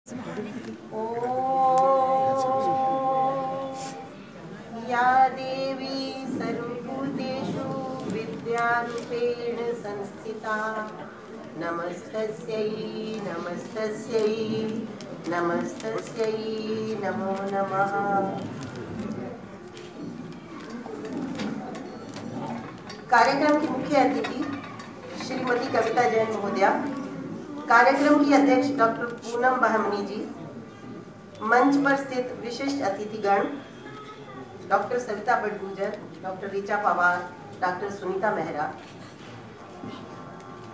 ओ या देवी सर्वभूतेषु विद्यारूपेण संस्थिता नमस्तस्यै नमस्तस्यै नमस्तस्यै नमो नमः। कार्यक्रम की मुख्य अतिथि श्रीमती कविता जैन महोदया, कार्यक्रम की अध्यक्ष डॉक्टर पूनम बहमनी जी, मंच पर स्थित विशिष्ट अतिथिगण doctor Savita Badgujar, doctor Richa Pawar, doctor Sunita Mehra,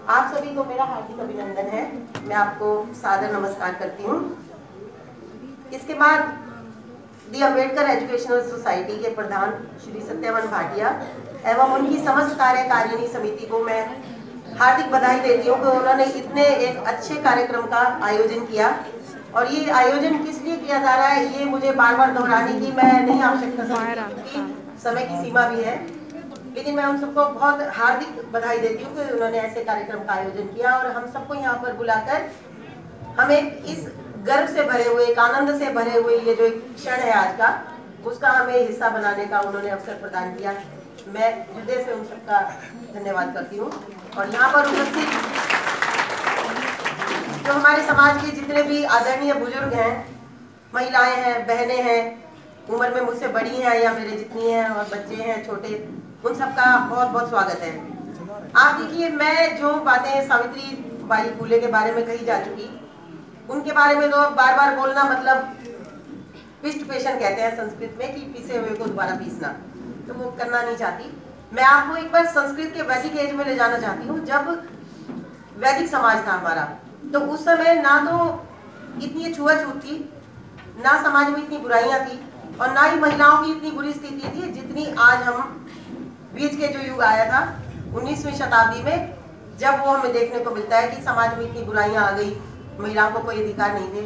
आप सभी को मेरा हार्दिक अभिनंदन है। मैं आपको सादर नमस्कार करती हूँ। इसके बाद दी अम्बेडकर एजुकेशनल सोसाइटी के प्रधान श्री सत्यवन भाटिया एवं उनकी समस्त कार्यकारिणी समिति को मैं हार्दिक बधाई देती हूँ कि उन्होंने इतने एक अच्छे कार्यक्रम का आयोजन किया। और ये आयोजन किस लिए किया जा रहा है ये मुझे बार बार दोहराने की मैं नहीं आवश्यकता समझती, समय की सीमा भी है, लेकिन मैं उन सबको बहुत हार्दिक बधाई देती हूँ कि उन्होंने ऐसे कार्यक्रम का आयोजन किया और हम सबको यहाँ पर बुलाकर हमें इस गर्व से भरे हुए, एक आनंद से भरे हुए ये जो एक क्षण है आज का, उसका हमें हिस्सा बनाने का उन्होंने अवसर प्रदान किया। मैं हृदय से उन सबका धन्यवाद करती हूँ। और यहाँ पर उपस्थित जो हमारे समाज के जितने भी आदरणीय बुजुर्ग हैं, महिलाएं हैं, बहनें हैं, उम्र में मुझसे बड़ी हैं या मेरे जितनी हैं, और बच्चे हैं छोटे, उन सबका बहुत बहुत स्वागत है। आप देखिए, मैं जो बातें सावित्री बाई फुले के बारे में कही जा चुकी, उनके बारे में तो बार बार बोलना मतलब पिष्ट पेशन कहते हैं संस्कृत में कि पीसे हुए को दोबारा पीसना, तो वो करना नहीं चाहती। मैं आपको एक बार संस्कृत के वैदिक एज में ले जाना चाहती हूँ। जब वैदिक समाज था हमारा, तो उस समय ना तो इतनी छुआछूत थी, ना समाज में इतनी बुराइयां थी, और ना ही महिलाओं की इतनी बुरी स्थिति थी जितनी आज हम बीच के जो युग आया था 19वीं शताब्दी में, जब वो हमें देखने को मिलता है कि समाज में इतनी बुराइयां आ गई, महिलाओं को कोई अधिकार नहीं थे।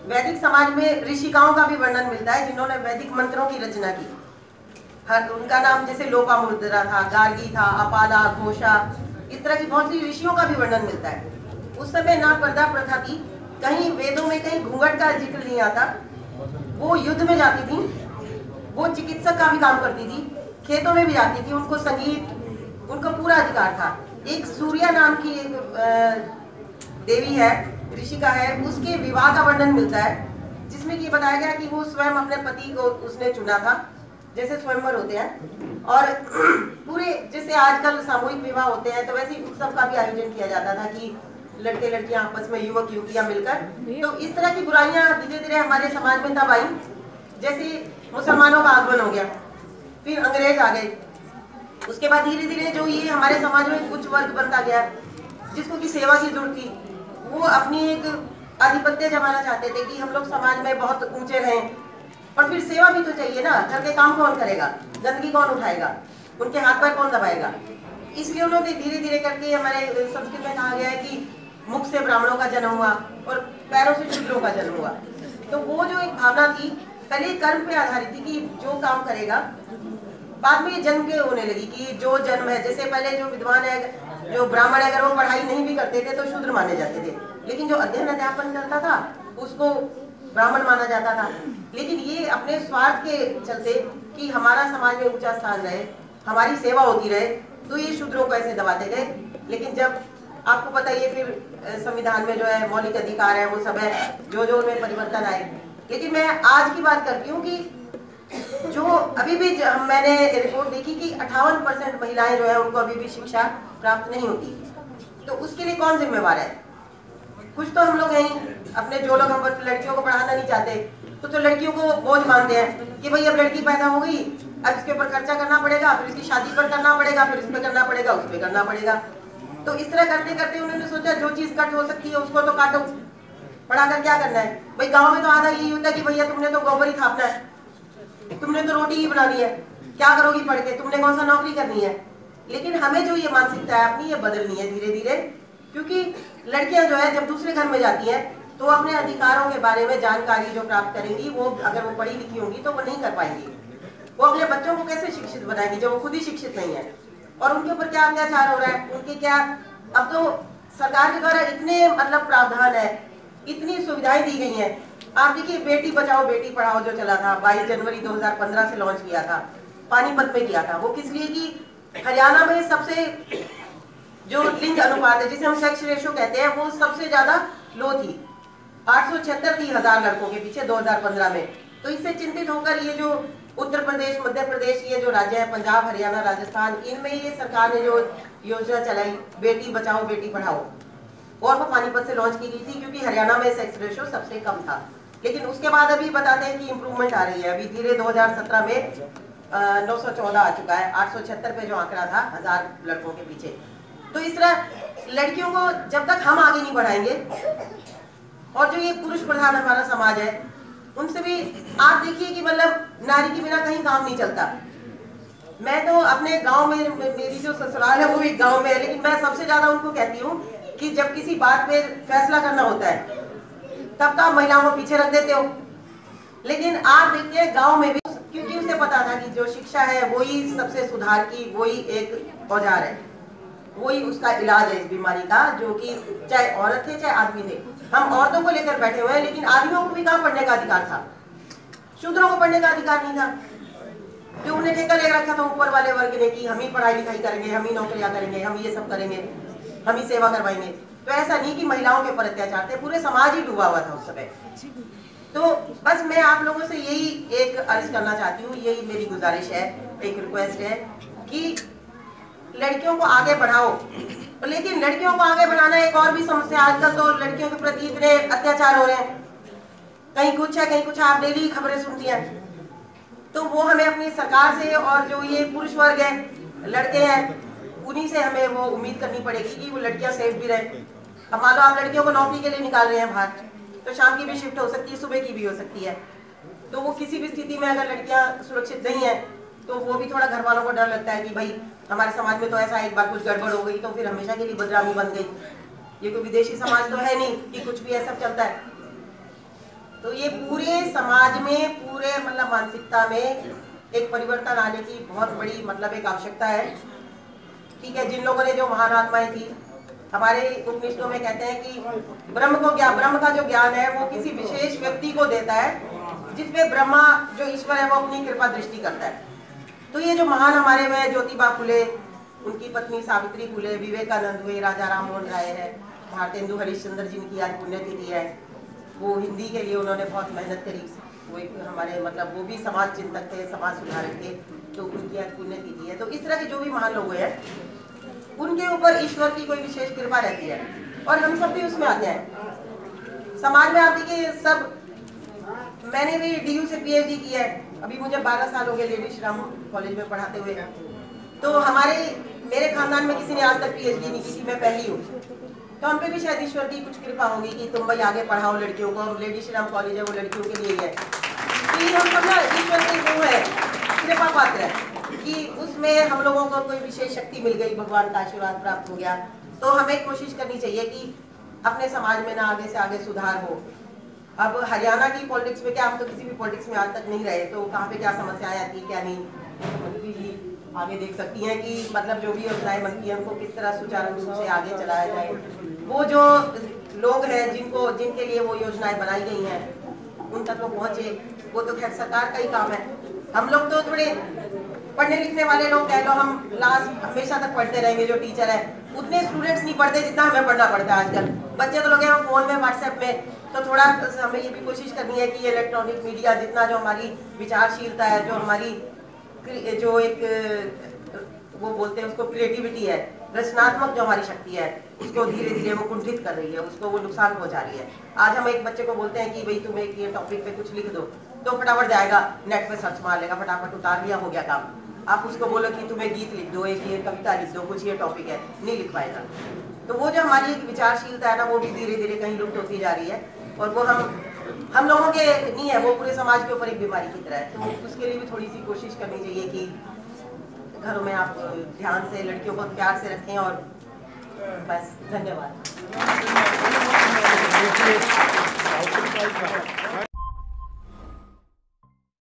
वैदिक समाज में ऋषिकाओं का भी वर्णन मिलता है जिन्होंने वैदिक मंत्रों की रचना की। उनका नाम जैसे लोपामुद्रा था, गार्गी था, अपाला, घोषा, इस तरह की बहुत सी ऋषियों का भी वर्णन मिलता है। उस समय ना पर्दा प्रथा थी, कहीं वेदों में कहीं घूंघट का जिक्र नहीं आता। वो युद्ध में जाती थी, वो चिकित्सक का भी काम करती थी, खेतों में भी जाती थी, उनको संगीत, उनको पूरा अधिकार था। एक सूर्या नाम की एक देवी है, ऋषिका है, उसके विवाह का वर्णन मिलता है जिसमें कि बताया गया कि वो स्वयं अपने पति को उसने चुना था, जैसे स्वयंवर होते हैं, और पूरे जैसे आजकल सामूहिक विवाह होते हैं, तो वैसे उत्सव का भी आयोजन किया जाता था कि लड़के लड़कियां आपस में, युवक युवतियां मिलकर। तो इस तरह की बुराइयां धीरे धीरे हमारे समाज में तब आई जैसे मुसलमानों का आगमन हो गया, फिर अंग्रेज आ गए, उसके बाद धीरे धीरे जो ये हमारे समाज में कुछ वर्ग बनता गया जिसको की सेवा की जरूरत थी, वो अपनी एक आधिपत्य जमाना चाहते थे कि हम लोग समाज में बहुत ऊंचे रहें, और फिर सेवा भी तो चाहिए ना, घर के काम कौन करेगा, गंदगी कौन उठाएगा, उनके हाथ पैर कौन दबाएगा। इसलिए उन्होंने धीरे धीरे करके, हमारे संस्कृत में कहा गया है कि मुख से ब्राह्मणों का जन्म हुआ और पैरों से शूद्रों का जन्म हुआ। तो वो जो एक भावना थी पहले कर्म पे आधारित थी कि जो काम करेगा, बाद में ये जन्म के होने लगी कि जो जन्म है, जैसे पहले जो विद्वान है, जो ब्राह्मण है, अगर वो पढ़ाई नहीं भी करते थे तो शूद्र माने जाते थे, लेकिन जो अध्ययन अध्यापन करता था उसको ब्राह्मण माना जाता था। लेकिन ये अपने स्वार्थ के चलते कि हमारा समाज में ऊंचा स्थान रहे, हमारी सेवा होती रहे, तो ये शूद्रों को ऐसे दबाते गए। लेकिन जब आपको पता ही है, फिर संविधान में जो है मौलिक अधिकार है, वो सब है, जो जो उनमें परिवर्तन आए। लेकिन मैं आज की बात करती हूँ कि जो अभी भी मैंने रिपोर्ट देखी कि 58% महिलाएं जो है उनको अभी भी शिक्षा प्राप्त नहीं होती। तो उसके लिए कौन जिम्मेवार है? कुछ तो हम लोग हैं, अपने जो लोग हम लड़कियों को पढ़ाना नहीं चाहते, तो लड़कियों को बोझ मानते हैं कि भाई अब लड़की पैदा हो गई, अब इसके ऊपर खर्चा करना पड़ेगा, फिर इसकी शादी पर करना पड़ेगा, फिर इस पे करना पड़ेगा, उस पे करना पड़ेगा। तो इस तरह करते करते उन्होंने सोचा जो चीज कट हो सकती है उसको तो काटो, पढ़ाकर क्या करना है। भाई गाँव में तो आधा यही होता है कि भैया तुमने तो गोबर ही थापना है, तुमने तो रोटी ही बनानी है, क्या करोगी पढ़ के, तुमने कौन सा नौकरी करनी है। लेकिन हमें जो ये मानसिकता है अपनी, ये बदलनी है धीरे धीरे, क्योंकि लड़कियां जो है जब दूसरे घर में जाती हैं तो अपने अधिकारों के बारे में जानकारी जो प्राप्त करेंगी, वो अगर वो पढ़ी लिखी होंगी तो वो नहीं कर पाएंगी। वो अपने बच्चों को कैसे शिक्षित बनाएंगी जब वो खुद ही शिक्षित नहीं है। और उनके ऊपर क्या अत्याचार हो रहा है, उनके क्या, अब तो सरकार के द्वारा इतने मतलब प्रावधान है इतनी सुविधाएं दी गई हैं। आप देखिए बेटी बचाओ बेटी पढ़ाओ जो चला था 22 जनवरी 2015 से लॉन्च किया था, पानीपत में किया था। वो किस लिए कि हरियाणा में सबसे जो लिंग अनुपात है जिसे हम सेक्स रेशियो कहते हैं वो सबसे ज्यादा लो थी, 876 थी 1000 लड़कों के पीछे 2015 में। तो इससे चिंतित होकर ये जो उत्तर प्रदेश, मध्य प्रदेश, ये जो राज्य है पंजाब, हरियाणा, राजस्थान, इनमें ये सरकार ने जो योजना चलाई बेटी बचाओ बेटी पढ़ाओ, और वो पानीपत से लॉन्च की गई थी क्योंकि हरियाणा में सेक्स रेशियो सबसे कम था। लेकिन उसके बाद अभी बताते हैं कि इम्प्रूवमेंट आ रही है। अभी धीरे 2017 में 914 आ चुका है, 876 पे जो आंकड़ा था 1000 लड़कों के पीछे। तो इस तरह लड़कियों को जब तक हम आगे नहीं बढ़ाएंगे, और जो ये पुरुष प्रधान हमारा समाज है उनसे भी आप देखिए कि मतलब नारी के बिना कहीं काम नहीं चलता। मैं तो अपने गांव में, मेरी जो ससुराल है वो भी गांव में है, लेकिन मैं सबसे ज्यादा उनको कहती हूँ कि जब किसी बात पे फैसला करना होता है तब तो आप महिलाओं को पीछे रख देते हो, लेकिन आप देखिए गांव में भी, क्योंकि उसे पता था कि जो शिक्षा है वही सबसे सुधार की, वही एक औजार है, वही उसका इलाज है इस बीमारी का, जो कि चाहे औरत थे चाहे आदमी थे। हम औरतों को लेकर बैठे हुए हैं, लेकिन आदमियों को भी कहाँ पढ़ने का अधिकार था, शूद्रों को पढ़ने का अधिकार नहीं था। जो उन्हें ठेका ले रखा था ऊपर वाले वर्ग ने कि हम ही पढ़ाई लिखाई करेंगे, हम ही नौकरियां करेंगे, हम ये सब करेंगे, हम ही सेवा करवाएंगे। तो ऐसा नहीं कि महिलाओं के ऊपर अत्याचार थे, पूरे समाज ही डूबा हुआ था उस समय। तो बस मैं आप लोगों से यही एक अर्ज करना चाहती हूँ, यही मेरी गुजारिश है, एक रिक्वेस्ट है कि लड़कियों को आगे बढ़ाओ। लेकिन लड़कियों को आगे बढ़ाना एक और भी समस्या, आजकल तो लड़कियों के प्रति इतने अत्याचार हो रहे हैं, कहीं कुछ है कहीं कुछ है, आप डेली खबरें सुनती हैं। तो वो हमें अपनी सरकार से और जो ये पुरुष वर्ग है, लड़के हैं, उन्हीं से हमें वो उम्मीद करनी पड़ेगी कि वो लड़कियां सेफ भी रहे। अब मान लो आप लड़कियों को नौकरी के लिए निकाल रहे हैं बाहर, तो शाम की भी शिफ्ट हो सकती है, सुबह की भी हो सकती है। तो वो किसी भी स्थिति में अगर लड़कियां सुरक्षित नहीं है तो वो भी थोड़ा घर वालों को डर लगता है कि भाई हमारे समाज में तो ऐसा एक बार कुछ गड़बड़ हो गई तो फिर हमेशा के लिए बदनामी बन गई। ये कोई विदेशी समाज तो है नहीं कि कुछ भी ऐसा चलता है। तो ये पूरे समाज में, पूरे मतलब मानसिकता में एक परिवर्तन आने की बहुत बड़ी मतलब एक आवश्यकता है। ठीक है, जिन लोगों ने जो महान आत्माएं थी, हमारे उपनिषदों में कहते हैं कि ब्रह्म का जो ज्ञान है वो किसी विशेष व्यक्ति को देता है, जिसमें ब्रह्मा जो ईश्वर है वो अपनी कृपा दृष्टि करता है। तो ये जो महान हमारे में ज्योतिबा फुले, उनकी पत्नी सावित्री फुले, विवेकानंद हुए, राजा राम मोहन राय है, भारतेंदु हरिश्चंद्र जिनकी आज पुण्यतिथि है, वो हिंदी के लिए उन्होंने बहुत मेहनत करी, वो एक हमारे मतलब वो भी समाज चिंतक थे, समाज सुधारक थे, तो उनकी आज पुण्यतिथि है। तो इस तरह के जो भी महान लोग हैं उनके ऊपर ईश्वर की कोई विशेष कृपा रहती है, और हम सब भी उसमें आते हैं। समाज में आप देखिए सब, मैंने भी DU से PhD किया है, अभी मुझे 12 साल हो गए लेडी श्री राम कॉलेज में पढ़ाते हुए। तो मेरे खानदान में किसी ने आज तक PhD नहीं की थी, मैं पहली हूँ। तो हम पे भी शायद ईश्वर की कुछ कृपा होगी कि तुम भाई आगे पढ़ाओ लड़कियों को, लेडी श्री राम कॉलेज है वो लड़कियों के लिए है। तो हम सब ना ईश्वर की जो है कृपा पात्र है कि उसमें हम लोगों को कोई विशेष शक्ति मिल गई, भगवान का आशीर्वाद प्राप्त हो गया। तो हमें कोशिश करनी चाहिए कि अपने समाज में ना आगे से आगे सुधार हो। अब हरियाणा की पॉलिटिक्स में क्या, हम तो किसी भी पॉलिटिक्स में आज तक नहीं रहे, तो कहाँ पे क्या समस्याएं आती है क्या नहीं, मंत्री जी आगे देख सकती हैं कि मतलब जो भी योजनाएं बनती हैं उनको किस तरह सुचारू रूप से आगे चलाया जाए। वो जो लोग हैं जिनके लिए वो योजनाएं बनाई गई हैं उन तक वो पहुंचे, वो तो खैर सरकार का ही काम है। हम लोग तो थोड़े पढ़ने लिखने वाले लोग कह लो, हम लास्ट हमेशा तक पढ़ते रहेंगे। जो टीचर है उतने स्टूडेंट्स नहीं पढ़ते जितना हमें पढ़ना पड़ता है आजकल। बच्चे तो लोग हैं फोन में, व्हाट्सएप में, तो थोड़ा हमें ये भी कोशिश करनी है कि इलेक्ट्रॉनिक मीडिया जितना जो हमारी विचारशीलता है, जो हमारी जो एक वो बोलते हैं उसको क्रिएटिविटी है, रचनात्मक जो हमारी शक्ति है, उसको धीरे धीरे वो कुंठित कर रही है, उसको वो नुकसान पहुंचा रही है। आज हम एक बच्चे को बोलते हैं कि भाई तुम एक ये टॉपिक पे कुछ लिख दो, तो फटाफट जाएगा नेट पे सर्च मार लेगा, फटाफट उतार लिया, हो गया काम। आप उसको बोलो कि तुम्हें गीत लिख दो, एक ये कविता लिख दो, कुछ ये टॉपिक है, नहीं लिख पाएगा। तो वो जो हमारी एक विचारशीलता है ना, वो भी धीरे धीरे कहीं लुप्त होती जा रही है, और वो हम लोगों के नहीं है, वो पूरे समाज के ऊपर एक बीमारी की तरह है। तो उसके लिए भी थोड़ी सी कोशिश करनी चाहिए कि घरों में आप ध्यान से लड़कियों को प्यार से रखें। और बस, धन्यवाद।